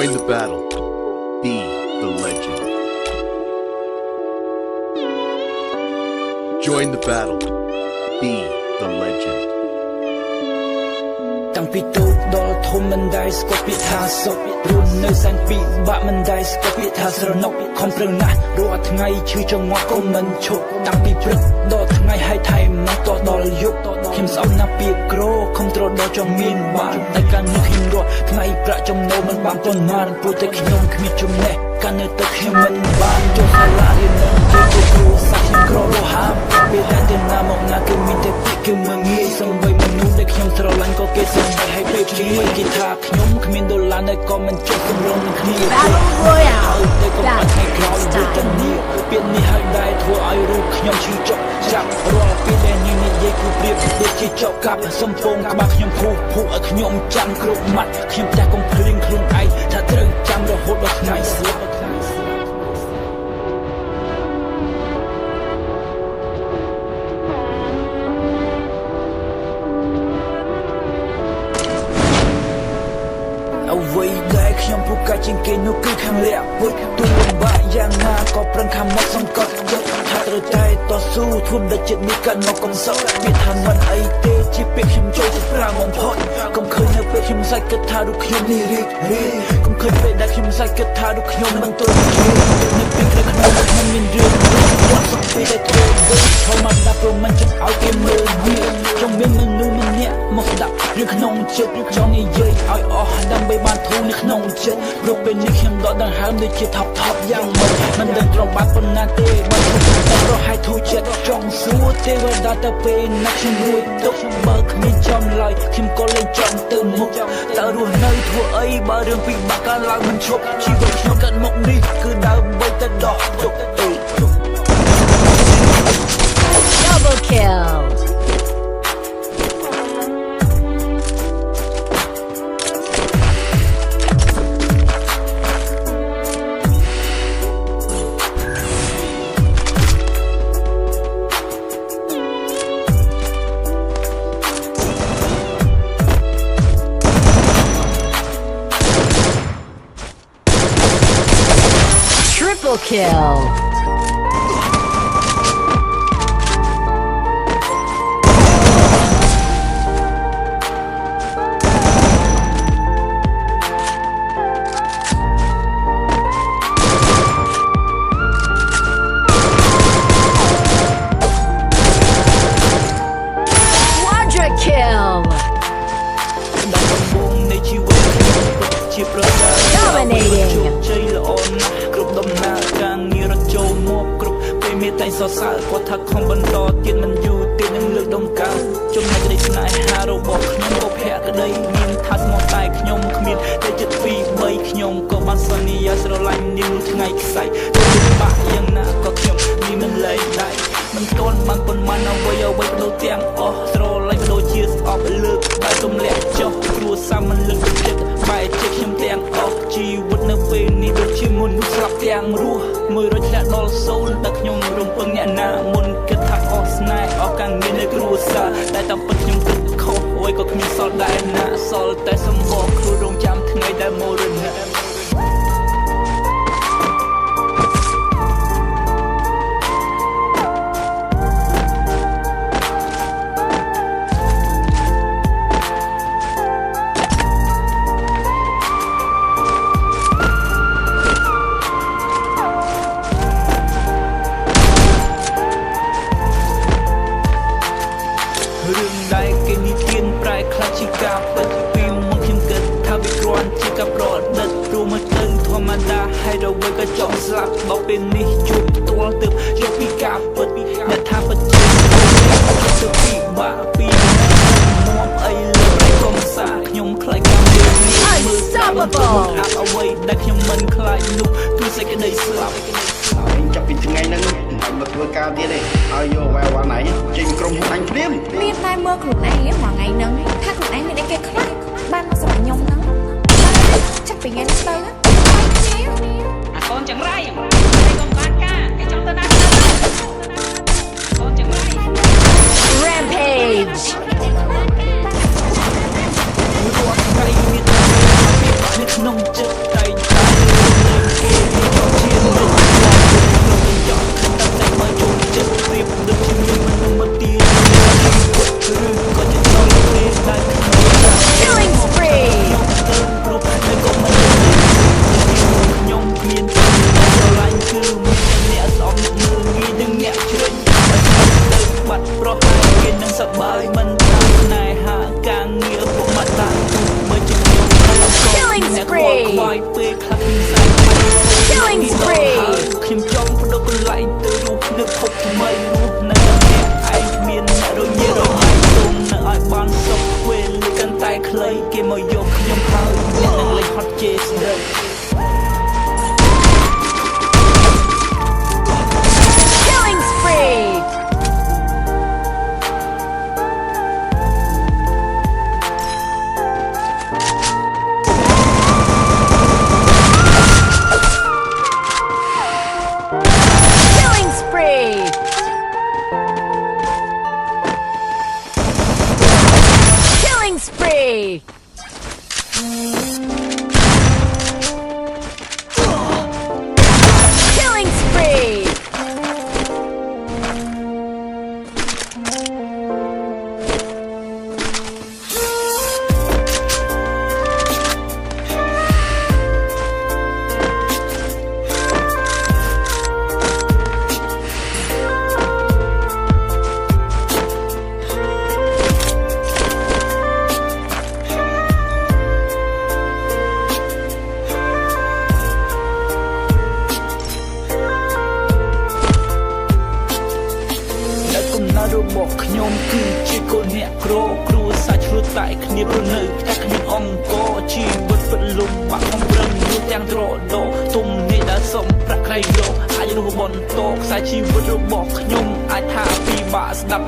Join the battle. Be the legend. Join the battle. Be the legend. តាំងពីទូកដល់ធំមិនដែលស្គាល់ពាក្យថាសុខរស់នៅសែនពីបាក់មិនដែលស្គាល់ពាក្យថាស្រណុកខំប្រឹងណាស់រាល់ថ្ងៃឈឺចង្អល់ក៏មិនឈប់តាំងពីព្រឹកដល់ថ្ងៃហើយថែមមកដល់យប់ខ្ញុំស្អប់ណាស់ពាក្យក្រខំត្រដល់ចង់មានបានតែការនឹកខ្ញុំរស់ថ្ងៃប្រាក់ចំណូលមិនបានប៉ុន្មានព្រោះតែខ្ញុំគ្មានចំណេះការនៅតែខ្ញុំមិនបានចូលសាលារៀននឹងជាគ្រូសាស្ត្រខ្ញុំក្រលោហាមពេលតែណាមកណាគឺមានតែពាក្យគឺមិនងាយសំបីមនុស្សដែលខ្ញុំស្រឡាញ់ក៏គេសំបីឲ្យពេលជាមួយគេថាខ្ញុំគ្មានដុល្លារនៅក៏មិនចុះសម្រុំនឹងគ្នាហើយតែក៏បាត់ថ្ងៃក្រោយវាទៅនេះពាក្យនេះហើយដែរធ្វើឲ្យរូបខ្ញុំឈឺចុកចាប់រាល់ពេលដែលនិយាយគឺប្រៀបដូចជាចប់កាប់សំពងក្បាលខ្ញុំភូឲ្យខ្ញុំចាំគ្រប់ម៉ាត់ខ្ញុំតែកុំភ្លៀងខ្លួនឯងថាត្រូវចាំរហូតដល់ថ្ងៃស្លាប់អ្វីដែលខ្ញុំពូកែជាងគេនោះគឺខាងលាក់ពុតទូលំបាកយ៉ាងណាក៏ប្រឹងខាងមកសង្កត់យកថាត្រូវតែតស៊ូធំដល់ចិត្តនេះកើតមកកំសត់វាថាមិនអីទេជាពេលខ្ញុំចូលទៅប្រាំបំផុតកុំឃើញនៅពេលខ្ញុំសាច់គិតថារូបខ្ញុំនេះរីកកុំឃើញពេលដែលខ្ញុំសាច់គិតថារូបខ្ញុំមិនទល់នៅពេលក្រោយខ្ញុំមានរឿងគាត់សុខពេលដែលធ្វើធម្មតាព្រមមិនចង់ឲ្យគេមើលវាចង់មានមនុស្សម្នាក់មកស្ដាប់រឿងក្នុងចិត្តចង់និយាយឲ្យអស់ដើម្បីបានធូរនៅក្នុងចិត្តព្រោះពេលនេះខ្ញុំដកដង្ហើមដូចជាថប់យ៉ាងមិនដឹងត្រង់បាត់ប៉ុណ្ណាទេបើតែរហ័យធូរចិត្តចង់សួរទេវតាទៅពេលណាខ្ញុំរួចទុកបើគ្មានចំឡើយខ្ញុំក៏លែងចង់ទៅមុខតើរស់នៅធ្វើអីបើរឿងពិបាកកើតឡើងមិនឈប់ជីវិតខ្ញុំកើតមកនេះគឺដើម្បីតែដោះទុកDouble kill. Triple kill. Dominating. គ្រប់ដំណើរការងាររត់ចូលមកគ្រប់ពេលមានតែសរសើរគាត់ថាខំបន្តទៀតមិនយូរទៀតនឹងលើកដុំកើចំណែកក្តីស្នេហារបស់ខ្ញុំក៏ភក្តីមានថាស្មោះតែខ្ញុំគ្មានតែចិត្ត2 3ខ្ញុំក៏បានសន្យាស្រឡាញ់នាងថ្ងៃខ្សែទៅបាក់យ៉ាងណាក៏ខ្ញុំមិនលែងដៃមិនទាន់បានប៉ុន្មានអ្វីបដូរទាំងអស់ស្រឡាញ់បដូរជាស្អប់លើកបែរទម្លាក់ចុះគ្រួសារមិនលើកទឹកចិត្តបែរជាខ្ញុំទាំងអស់ជីវិតនៅពេលនេះដូចជាមុនស្លាប់ទាំងរស់មួយរយធ្លាក់ដល់សូន្យតែខ្ញុំរំពឹងអ្នកណាមុនគិតថាអស់ស្នេហ៍អស់ការងារនៅគ្រួសារតែតាមពិតខ្ញុំគិតខុសអួយក៏គ្មានសល់ដែរណាសល់តែសម្បកខ្លួនរងចាំថ្ងៃដែលមរណៈរឿងដែលគេនិទានប្រែខ្លះជាការពិតពីមុនខ្ញុំគិតថាវាគ្រាន់ជាការប្រឌិតព្រោះមើលទៅធម្មតាហើយរវល់ក៏ចង់ស្លាប់ដល់ពេលនេះជួបផ្ទាល់ទើបយកពីការពិតអ្នកថាពិតជាទៅពីបាក់ពីមុំអីលើកុំសាខ្ញុំខ្លាចកម្មវិធីមើលតាមអ្វីដែលខ្ញុំមិនខ្លាចនោះគឺសេចក្តីស្លាប់ចាប់ពីថ្ងៃហ្នឹងហើយមកធ្វើការទៀតទេឲ្យយកវ៉ាវ៉ាណៃចេញក្រុមហ៊ុនអញព្រាមមានតែមើលខ្លួនឯងមួយថ្ងៃហ្នឹងថាខ្លួនឯងមានអីគេខ្លះបានមកសម្រាប់ខ្ញុំហ្នឹងចាប់ពីថ្ងៃនេះទៅអាកូនចង្រៃឯងកុំបានការឯងចង់ទៅណាកូនចង្រៃ Rampage ក្នុងចិត្តតែ មគឺជាកូនអ្នកក្រគ្រួសារឆ្លួតតែគ្នារស់នៅតែគ្មានអង្គជីវិតពិតលំបាកក្នុងរឹងនោះទាំងត្រដោទុំនេះដែលសំប្រាក់ក្រៃយកអាចរស់បន្តខ្សែជីវិតរបស់ខ្ញុំអាចថាពិបាកស្ដាប់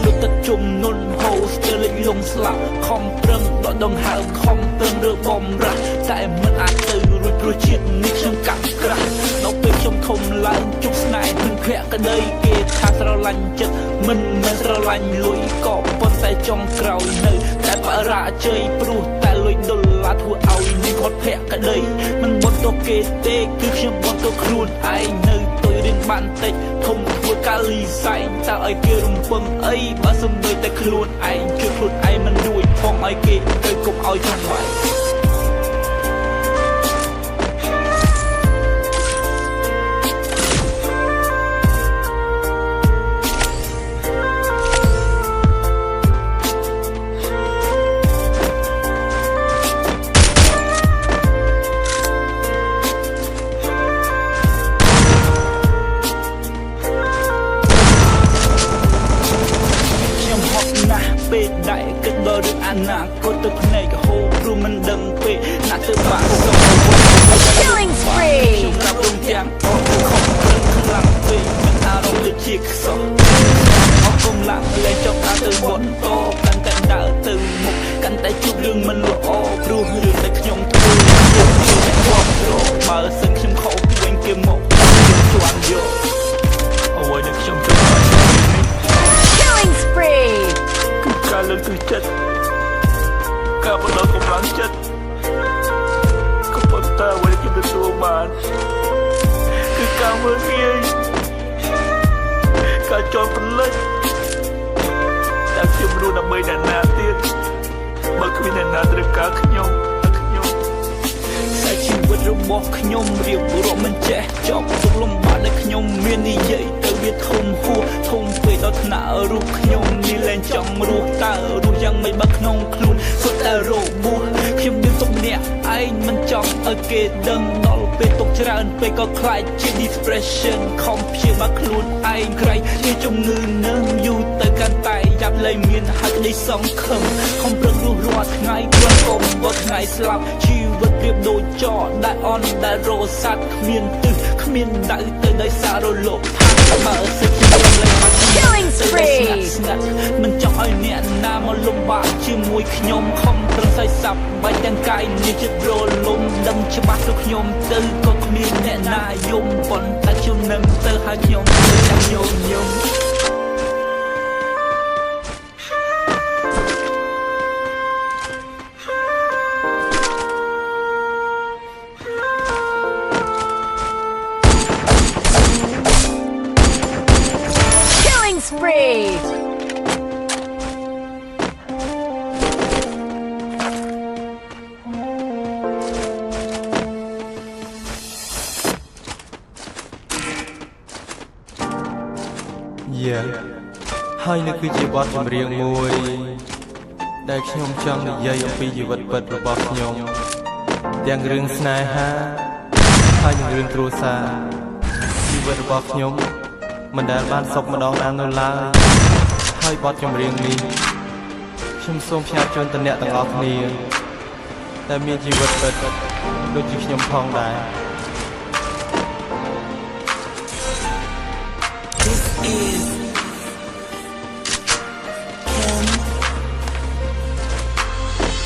លុបទឹកជំនន់ហូរស្ទើរលេចលងស្លាប់ខំប្រឹងដកដង្ហើមខំប្រឹងរើបំរាស់តែមិនអាចទៅរួចព្រោះជាតិនេះខ្ញុំកាត់ក្រាស់ដល់ពេលខ្ញុំធំឡើងជប់ស្នេហ៍នឹងភក្តីគេថាស្រឡាញ់ចិត្តមិនមែនស្រឡាញ់លុយក៏ប៉ុន្តែចង់ក្រោយនៅតែបរាជ័យព្រោះតែលុយដុល្លារធ្វើឲ្យនឹងគាត់ភក្តីមិនបន់ទៅគេទេគឺខ្ញុំបន់ទៅខ្លួនឯងនៅទុយរៀនបានតិចធំធ្វើការលីសែងតើឲ្យគេរំពឹងអីបើសំបីតែខ្លួនឯងជួយខ្លួនឯងមិនរួចផងឲ្យគេទៅកុំឲ្យចំបាយពេលដែលគិតដល់រឿងអនាគតទៅភ្នែកហូរព្រោះមិនដឹងពេលណាទៅបាក់សោះ Killing spree ខ្ញុំរាប់រំទាំងអស់ខំប្រឹងខ្លាំងពេកមិនអារម្មណ៍ដូចជាខ្សោះអស់កម្លាំងលែងចង់ទៅបន្តកាន់តែដើរទៅមុខកាន់តែជួបរឿងមិនល្អព្រោះរឿងដែលខ្ញុំធ្វើខ្ញុំគ្រប់គ្រងបើសិនខ្ញុំខុសវិញគេមកជាន់យកអ្វីដែលខ្ញុំធ្វើ Killing spree ការលើកទឹកចិត្តការបណ្ដុះកម្លាំងចិត្តក៏ប៉ុន្តែអ្វីដែលខ្ញុំទទួលបានគឺការមើលងាយការចោលប្រលិចតែខ្ញុំรู้ដើម្បីអ្នកណាទៀតបើគ្មានអ្នកណាត្រូវការខ្ញុំតែជីវិតរបស់ខ្ញុំរៀបរាប់មិនចេះចប់ទុកលំបាកដែលខ្ញុំមាននិយាយទៅវាធំហួសធំពេកដល់ថ្នាក់រូបខ្ញុំនេះលែងចង់រស់តើរស់យ៉ាងម៉េចបើក្នុងខ្លួនសុទ្ធតែរបួសខ្ញុំមានទុកម្នាក់ឯងមិនចង់ឲ្យគេដឹងដល់ពេលទុកច្រើនពេកក៏ខ្លាចជា depression ខំព្យាបាលខ្លួនឯងក្រៃជាជំងឺនឹងយូរទៅកាន់តែយ៉ាប់លែងមានហើយក្តីសង្ឃឹមខំប្រឹងរស់រាល់ថ្ងៃព្រោះកុំបើថ្ងៃស្លាប់ជីវិតប្រៀបដូចចោដែលអន់ដែលរសាត់គ្មានទិសគ្មានដៅទៅដោយសាររលកបើសិនខ្ញុំលែងមក Killing spree ស្ងាត់មិនចង់ឲ្យអ្នកណាមកលំបាកជាមួយខ្ញុំខំប្រឹងសៃសាប់បាច់ទាំងកាយនេះចិត្តរលំដឹងច្បាស់ទៅខ្ញុំទៅក៏គ្មានអ្នកណាយំប៉ុន្តែខ្ញុំនឹងទៅហើយខ្ញុំទៅចាំយំspree ហើយនេះគឺជាបទចម្រៀងមួយដែលខ្ញុំចង់និយាយអំពីជីវិតពិតរបស់ខ្ញុំទាំងរឿងស្នេហាហើយនិងរឿងគ្រួសារជីវិតរបស់ខ្ញុំមិនដែលបានសុខម្ដងណានៅឡើយហើយបទចម្រៀងនេះខ្ញុំសូមផ្ញើជូនទៅអ្នកទាំងអស់គ្នាដែលមានជីវិតពិតដូចជាខ្ញុំផងដែរ This is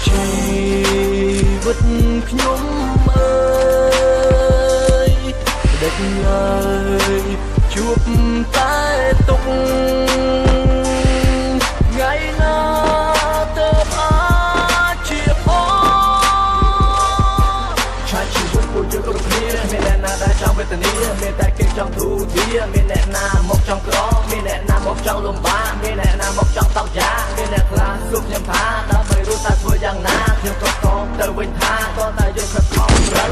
ជីវិតខ្ញុំអើយដឹកឡើយជួបតែទុកថ្ងៃណាទៅអាចជាអូឆាជីវិតពួកយើងគ្រប់គ្នាមានអ្នកណាដែលចង់វេទនាមានតែគេចង់ទូទាមានអ្នកណាមកចង់ក្រមានអ្នកណាមកចង់លំបាកមានអ្នកណាមកចង់តោកយ៉ាមានអ្នកខ្លះសួរខ្ញុំថាដើម្បីរស់តែធ្វើយ៉ាងណាខ្ញុំក៏តបទៅវិញថាក៏តែយើងខិតខំប្រឹង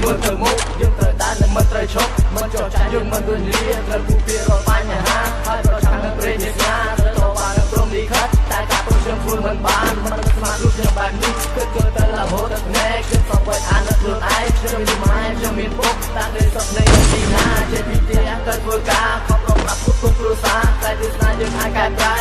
មើលទៅមុខយើងត្រូវតែមិនត្រូវឈប់មិនចោលចាញ់យើងមិនទូលាត្រូវគូពីរាល់បញ្ហាហើយប្រឆាំងនឹងព្រេងនេះណាត្រូវបានព្រមលិខិតតែការប្រជុំខ្លួនមិនបានមិនស្មានរូបខ្ញុំបែបនេះគឺទៅរហូតដល់ភ្នែកខ្ញុំសង្កេតអានដល់ខ្លួនឯងខ្ញុំមានម៉ែខ្ញុំមានពុកតាំងពីសពនៃទីណាជាពីផ្ទះទៅធ្វើការខំប្រឹងប្រាប់គ្រប់គ្រួសារតែទស្សនាយើងអាចកែប្រែ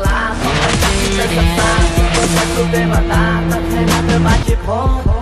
ឡាមកចាំតែសាសាទៅទៅទេវតាតែថ្ងៃណាទៅបានជាផង